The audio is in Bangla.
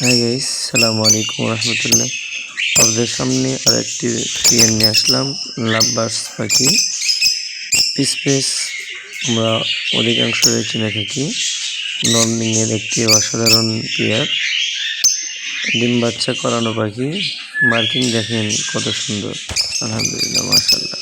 হাই গাইস, সালামু আলাইকুম রহমতুল্লাহ। আপনাদের সামনে আরেকটি পেয়ার নিয়ে আসলাম, লাভবার্ডস পাখি পিস পিস। আমরা অধিকাংশ চিনে থাকি নর্নিংয়ের একটি অসাধারণ পেয়ার, ডিম বাচ্চা করানো পাখি। মার্কিং দেখেন কত সুন্দর, আলহামদুলিল্লাহ, মাশাআল্লাহ।